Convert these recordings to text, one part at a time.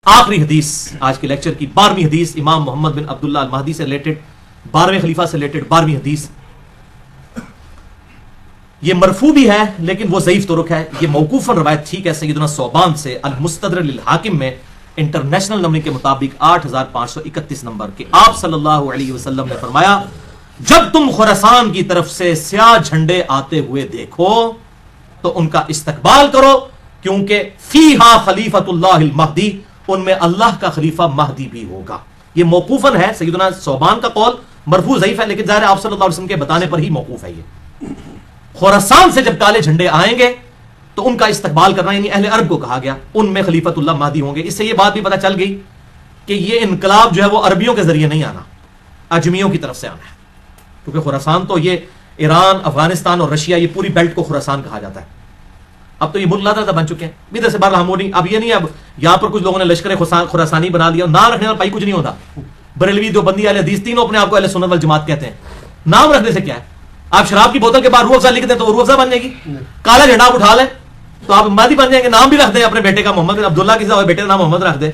آخری حدیث آج کے لیکچر کی 12ویں حدیث امام محمد بن عبداللہ المہدی سے ریلیٹڈ، 12ویں خلیفہ سے ریلیٹڈ 12ویں حدیث. یہ مرفوع بھی ہے لیکن وہ ضعیف طرق ہے. یہ موقوفاً روایت ٹھیک ہے سیدنا ثوبان سے المستدرک للحاکم میں انٹرنیشنل نمبر کے مطابق 8531 نمبر کہ آپ صلی اللہ علیہ وسلم نے فرمایا جب تم خراسان کی طرف سے سیاہ جھنڈے آتے ہوئے دیکھو تو ان کا استقبال کرو کیونکہ فیہا خلیفۃ اللہ المہدی، ان میں اللہ کا خلیفہ مہدی بھی ہوگا. یہ موقوفاً ہے سیدنا ثوبان کا قول، مرفوع ضعیف ہے لیکن ظاہر آپ صلی اللہ علیہ وسلم کے بتانے پر ہی موقوف ہے. یہ خراسان سے جب کالے جھنڈے آئیں گے تو ان کا استقبال کرنا، یعنی اہل عرب کو کہا گیا ان میں خلیفۃ اللہ مہدی ہوں گے. اس سے یہ بات بھی پتہ چل گئی کہ یہ انقلاب جو ہے وہ عربیوں کے ذریعے نہیں آنا، اجمیوں کی طرف سے آنا ہے، کیونکہ خراسان تو یہ ایران، افغانستان اور رشیا، یہ پوری بیلٹ کو خراسان کہا جاتا ہے. اب تو یہ ملک لادہ بن چکے ہیں ادھر سے باہر ہم نہیں. اب یہ نہیں اب یہاں پر کچھ لوگوں نے لشکر خراسانی بنا لیا، نام رکھنے والا پائی کچھ نہیں ہوتا. بریلوی، دیوبندی، اہل حدیث تینوں اپنے آپ کو اہل سنت والجماعت کہتے ہیں. نام رکھنے سے کیا ہے؟ آپ شراب کی بوتل کے بعد روح افزا لکھ دیں تو روح افزا بن جائے گی. کالا جھنڈا آپ اٹھا لیں تو آپ مہدی بن جائیں گے. نام بھی رکھ دیں اپنے بیٹے کا محمد بن عبداللہ، کسی بیٹے کا نام محمد رکھ دیں،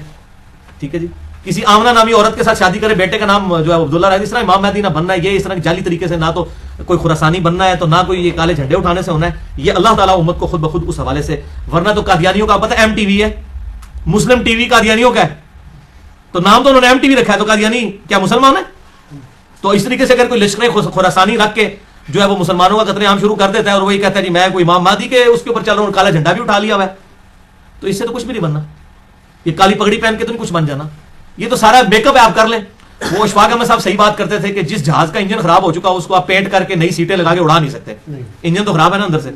ٹھیک ہے جی. کسی آمنہ نامی عورت کے ساتھ شادی کرے، بیٹے کا نام جو ہے عبداللہ رکھ دیں. اس طرح امام مہدی نہ بننا ہے. یہ اس طرح جعلی طریقے سے نہ تو کوئی خراسانی بننا ہے تو نہ کوئی یہ کالے جھنڈے اٹھانے سے ہونا ہے. یہ اللہ تعالیٰ امت کو خود بخود اس حوالے سے، ورنہ تو قادیانیوں کا پتہ ایم ٹی وی ہے، مسلم ٹی وی قادیانیوں کا ہے، تو نام تو انہوں نے ایم ٹی وی رکھا ہے، تو قادیانی کیا مسلمان ہے؟ تو اس طریقے سے اگر کوئی لشکر خراسانی رکھ کے جو ہے وہ مسلمانوں کا قتل عام شروع کر دیتا ہے اور وہی کہتا ہے جی میں کوئی امام مہدی کے اس کے اوپر چل رہا ہوں، کالا جھنڈا بھی اٹھا لیا ہوا ہے، تو اس سے تو کچھ بھی نہیں بننا. یہ کالی پگڑی پہن کے تو نہیں کچھ بن جانا. یہ تو سارا میک اپ ہے، آپ کر لیں. وہ اشفاق احمد صاحب صحیح بات کرتے تھے کہ جس جہاز کا انجن خراب ہو چکا اس کو آپ پینٹ کر کے نئی سیٹیں لگا کے اڑا نہیں سکتے، انجن تو خراب ہے نا اندر سے.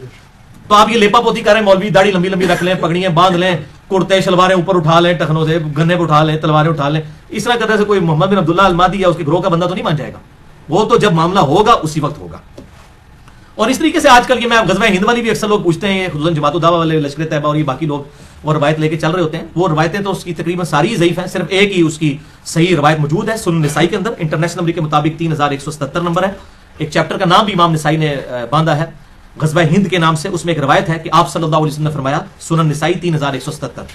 تو آپ یہ لیپا پوتی کر رہے ہیں، مولوی داڑھی لمبی لمبی رکھ لیں، پگڑیاں باندھ لیں، کرتے شلواریں اوپر اٹھا لیں، ٹخنوں سے گنے پہ اٹھا لیں، تلواریں اٹھا لیں. اس طرح کرنے سے کوئی محمد بن عبداللہ المہدی یا اس کے گروہ کا بندہ تو نہیں مان جائے گا. وہ تو جب معاملہ ہوگا اسی وقت ہوگا. اور اس طریقے سے آج کل یہ میں غزوہ ہند والی بھی اکثر لوگ پوچھتے ہیں، خصوصاً جماعت الدعوہ والے، لشکر طیبہ اور یہ باقی لوگ وہ روایت لے کے چل رہے ہوتے ہیں. وہ روایتیں تو اس کی تقریباً ساری ضعیف ہیں، صرف ایک ہی اس کی صحیح روایت موجود ہے سنن نسائی کے اندر، انٹرنیشنل نمبر کے مطابق 3177 نمبر ہے. ایک چیپٹر کا نام بھی امام نسائی نے باندھا ہے غزوہ ہند کے نام سے. اس میں ایک روایت ہے کہ آپ صلی اللہ علیہ وسلم نے فرمایا، سنن نسائی 3177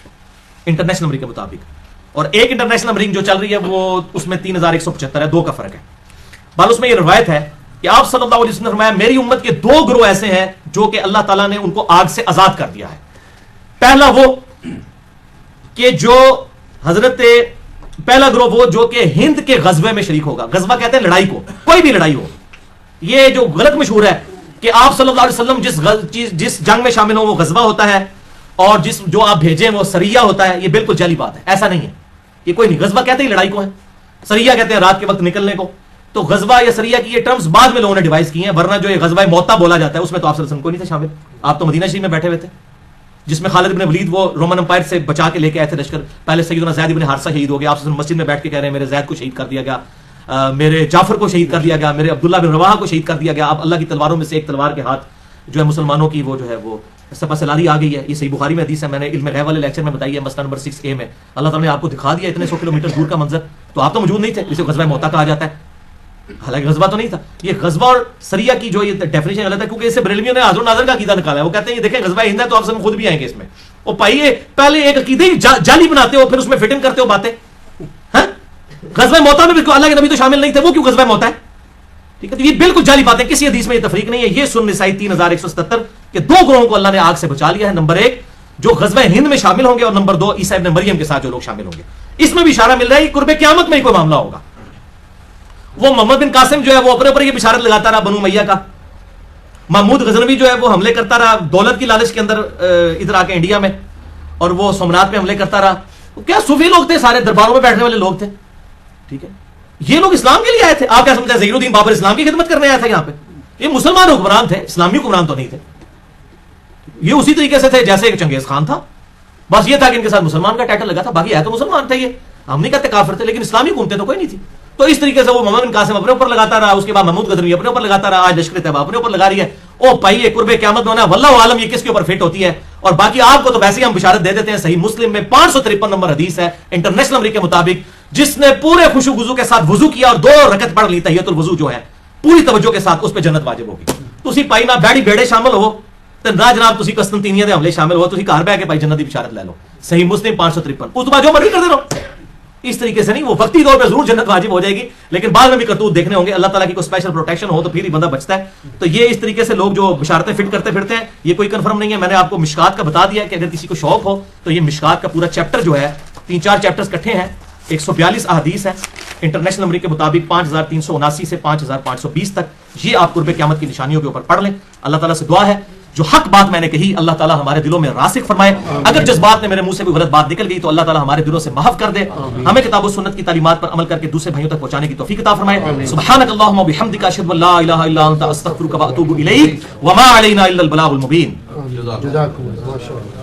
انٹرنیشنل نمبر کے مطابق، اور ایک انٹرنیشنل نمبرنگ جو چل رہی ہے وہ اس میں 3175 ہے، دو کا فرق ہے. بال اس میں یہ روایت ہے کہ آپ صلی اللہ علیہ وسلم نے فرمایا میری امت کے دو گروہ ایسے ہیں جو کہ اللہ تعالیٰ نے ان کو آگ سے آزاد کر دیا ہے. پہلا گروہ وہ جو کہ ہند کے غزوے میں شریک ہوگا. غزوہ کہتے ہیں لڑائی کو، کوئی بھی لڑائی ہو. یہ جو غلط مشہور ہے کہ آپ صلی اللہ علیہ وسلم جس جنگ میں شامل ہو وہ غزوہ ہوتا ہے اور جو آپ بھیجیں وہ سریہ ہوتا ہے. یہ بالکل جعلی بات ہے، ایسا نہیں ہے. یہ کوئی نہیں. غزوہ کہتے ہیں لڑائی کو ہے، سریہ کہتے ہیں رات کے وقت نکلنے کو. تو غزوہ یا سریہ کی یہ ٹرمز بعد میں لوگوں نے ڈیوائز کی ہیں، ورنہ جو یہ غزوہ موتا بولا جاتا ہے اس میں تو آپ صلی اللہ علیہ وسلم کو نہیں تھے شامل. آپ تو مدینہ شریف میں بیٹھے ہوئے تھے جس میں خالد بن ولید وہ رومن امپائر سے بچا کے لے کے آئے تھے لشکر. پہلے سیدنا زید بن حارثہ شہید ہو گیا، آپ صلی اللہ علیہ وسلم مسجد میں بیٹھ کے کہہ رہے ہیں میرے زید کو شہید کر دیا گیا، میرے جعفر کو شہید کر دیا گیا، میرے عبداللہ بن رواحہ کو شہید کر دیا گیا. اب اللہ کی تلواروں میں سے ایک تلوار کے ہاتھ جو ہے مسلمانوں کی وہ جو ہے وہ سپہ سلاری آ گئی ہے. یہ صحیح بخاری میں حدیث ہے، میں نے علم غیب والے لیکچر میں بتائی ہے، مسئلہ نمبر 6A میں. اللہ تعالیٰ نے آپ کو دکھا دیا اتنے 100 کلومیٹر دور کا منظر، تو آپ تو موجود نہیں تھے، اسے غزوہ موتا کہا جاتا ہے. حالانکہ غزوہ تو نہیں تھا. یہ غزوہ اور سریہ کی جو یہ ڈیفینیشن غلط ہے کیونکہ اس سے بریلویوں نے حاضر ناظر کا عقیدہ نکالا ہے. وہ کہتے ہیں یہ دیکھیں غزوہ ہند ہے تو آپ سب خود بھی آئیں گے اس میں. وہ پائیے پہلے ایک عقیدے جعلی بناتے ہو پھر اس میں فٹنگ کرتے ہو باتیں. غزوہ موتا میں بالکل اللہ کے نبی تو شامل نہیں تھے، وہ کیوں غزوہ موتا ہے؟ ٹھیک ہے، تو یہ بالکل جعلی باتیں، کسی حدیث میں یہ تفریق نہیں ہے. یہ سنن نسائی 3177 کے دو گروہوں کو اللہ نے آگ سے بچا لیا ہے. نمبر 1 جو غزوہ ہند میں شامل ہوں گے، اور نمبر 2 عیسیٰ ابن مریم کے ساتھ جو لوگ شامل ہوں گے. اس میں بھی اشارہ مل رہا ہے قرب قیامت میں ہی کوئی معاملہ ہوگا. وہ محمد بن قاسم جو ہے وہ اپنے اوپر یہ بشارت لگاتا رہا بنو امیہ کا. محمود غزنوی جو ہے وہ حملے کرتا رہا دولت کی لالچ کے اندر ادھر آ کے انڈیا میں، اور وہ سومنات پہ حملے کرتا رہا. کیا صوفی لوگ تھے، سارے درباروں میں بیٹھنے والے لوگ تھے. ٹھیک ہے، یہ لوگ اسلام کے لیے آئے تھے. آپ کیا سمجھتے ہیں ظہیر الدین بابر اسلام کی خدمت کرنے آیا تھا یہاں پہ؟ یہ مسلمان حکمران تھے، اسلامی حکمران تو نہیں تھے. یہ اسی طریقے سے تھے جیسے ایک چنگیز خان تھا، بس یہ تھا کہ ان کے ساتھ مسلمان کا ٹائٹل لگا تھا، باقی ہے تو مسلمان تھے. یہ ہم نہیں کہتے کافر تھے، لیکن اسلامی حکومتیں تو کوئی نہیں تھی. تو اس طریقے سے وہ محمد بن قاسم اپنے اوپر لگاتا رہا، اس کے بعد محمود غزنوی اپنے اوپر لگاتا رہا، آج لشکر طیبہ اپنے اوپر لگا رہی ہے. او بھائی یہ قرب قیامت میں ہونا ہے، واللہ عالم یہ کس کے اوپر فٹ ہوتی ہے. اور باقی آپ کو تو ویسے ہی ہم بشارت دے دیتے ہیں. صحیح مسلم میں 553 نمبر حدیث ہے انٹرنیشنل نمبر کے مطابق، جس نے پورے خشوع وضو کے ساتھ وضو کیا اور 2 رکعت پڑھ لی تحیۃ الوضو جو ہے پوری توجہ کے ساتھ، اس پہ جنت واجب ہوگی. تسی پائی نہ بیڑی بیڑے شامل ہو تے نہ جناب تسی قسطنطینیہ دے حملے شامل ہو، تسی گھر بیٹھ کے بھائی جنت دی بشارت لے لو. صحیح مسلم 553. اس کے بعد جو مرضی کرتے رہو. اس طریقے سے نہیں, وہ وقتی طور پہ ضرور جنت واجب ہو جائے گی, لیکن بعد میں بھی کرتوت دیکھنے ہوں گے. اللہ تعالیٰ کی کوئی اسپیشل پروٹیکشن ہو تو پھر ہی بندہ بچتا ہے. تو یہ اس طریقے سے لوگ جو بشارتیں فٹ کرتے پھرتے ہیں, یہ کوئی کنفرم نہیں ہے. میں نے آپ کو مشکات کا بتا دیا کہ اگر کسی کو شوق ہو تو یہ مشکات کا پورا چیپٹر جو ہے 3-4 چیپٹرز اکٹھے ہیں, 142 احادیث ہیں انٹرنیشنل نمبر کے مطابق 5379 سے 5520 تک. یہ آپ قرب قیامت کی نشانیوں کے اوپر پڑھ لیں. اللہ تعالیٰ سے دعا ہے جو حق بات میں نے کہی اللہ تعالیٰ ہمارے دلوں میں راسخ فرمائے. اگر جس بات نے میرے منہ سے کوئی غلط بات نکل گئی تو اللہ تعالیٰ ہمارے دلوں سے معاف کر دے. ہمیں کتاب و سنت کی تعلیمات پر عمل کر کے دوسرے بھائیوں تک پہنچانے کی توفیق عطا فرمائے. سبحانک اللہم و بحمدک اشہد ان لا الہ الا انت استغفرک و اتوب الیک وما علینا الا البلاغ المبین. جزاکم اللہ.